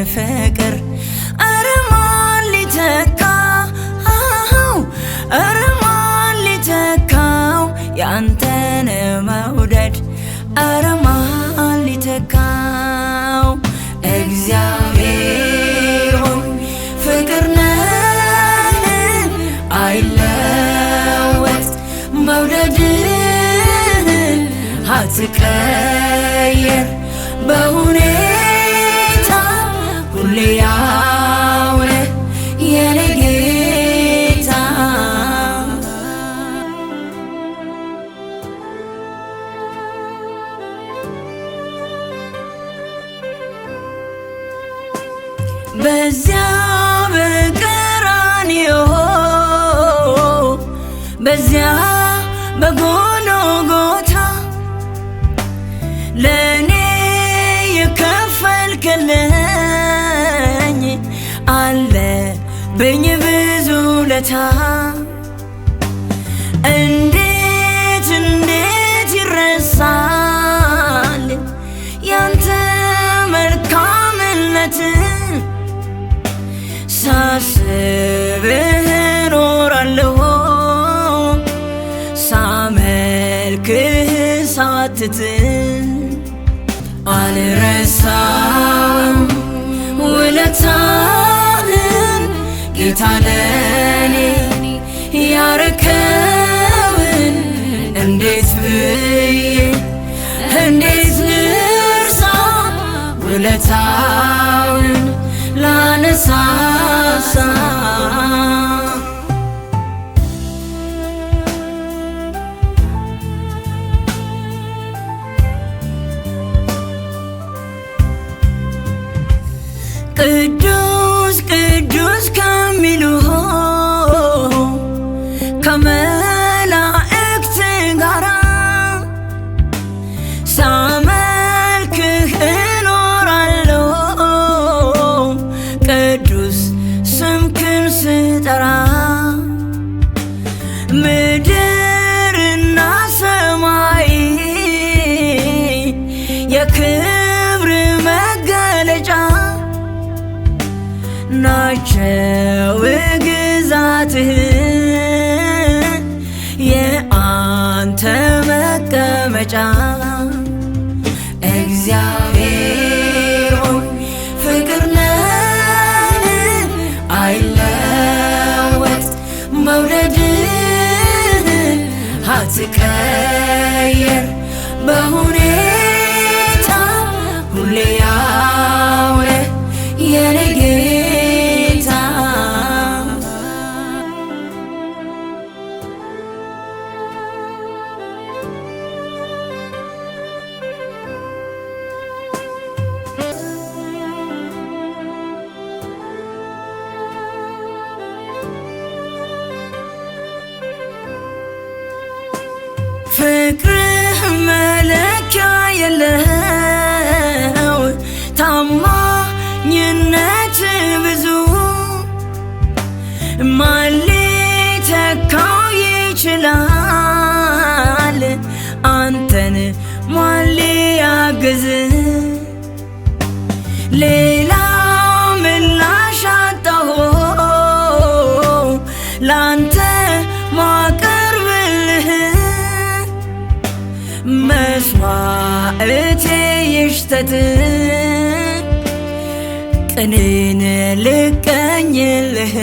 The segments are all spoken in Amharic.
ፍቅር ኧረ ማን ሊተካው ኧረ ማን ሊተካው ያንተን መውደድ ኧረ ማን ሊተካው እግዚአብሔር ሆይ ፍቅር ነህ አይለወጥ መውደድህ አትቀየር በሁኔታ ሁሌ ያው ነህ የኔ ጌታ በዚያ በቀራንዮ በዚያ በጎልጎታ ለኔ የከፈልክልኝ አለብኝ ብዙ ውለታ እንዴት ይረሳል ያንተ መልካምነት ሳስብህ እኖራለሁ ሳመልክህ ሳትት አልረሳም ውለታህን ጌታ ለኔ ያረከውን እንዴት ብዬ እንዴት ልርሳ ውለታውን ላነሳሳ ቅዱስ ቅዱስ ከሚሉ ከመላእክት ጋራ ሳመልክህ እኖራለሁ ቅዱስ ስምህን ስጠራ ምድርና ሰማይ የክብር መገለጫ ናቸው ግዛትህ የአንተ መቀመጫ እግዚአብሔር ሆይ ፍቅር ነህ አይለወጥ መውደድህ አትቀየር በሁኔታ ሁሌ ያው ነህ የኔ ጌታ ፍቅርህ መለኪያ የለው ታማኝነት ብዙ ማን ሊተካው ይችላል አንተን ማን ሊያግዝ ሌላ ምላሽ አጣሁ ላንተ ማቀርብልህ መስዋዕቴ ይሽተት ቅኔን ልቀኝልህ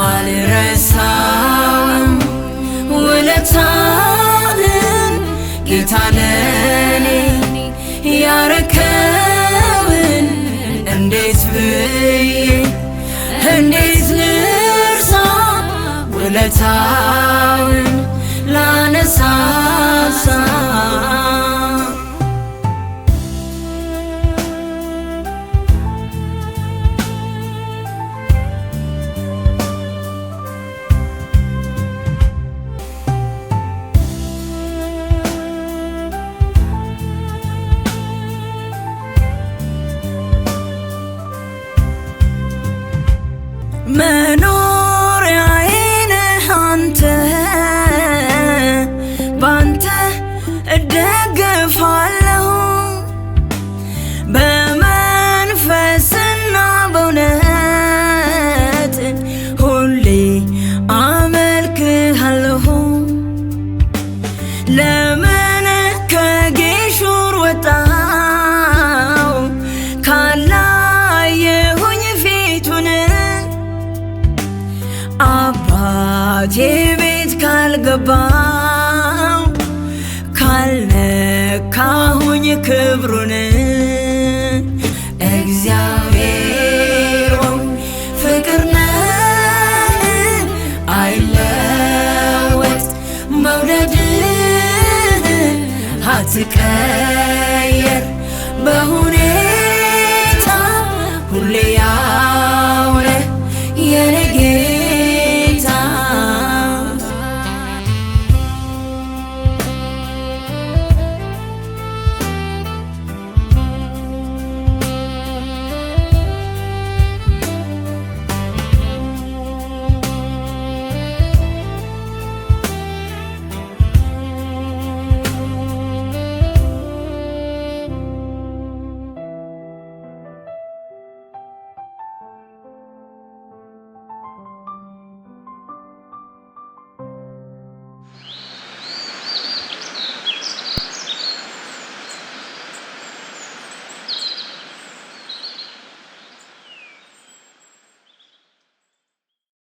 አልረሳም ውለታህን ጌታ ለኔ ያረከውን እንዴት ብዬ እንዴት ልርሳ ውለታውን ላነሳሳ መኖሪያዬ ነህ አንተ ባንተ እደገፋለሁ በመንፈስህ አባቴ ቤት ካልገባው ካልነካሁኝ ክብሩን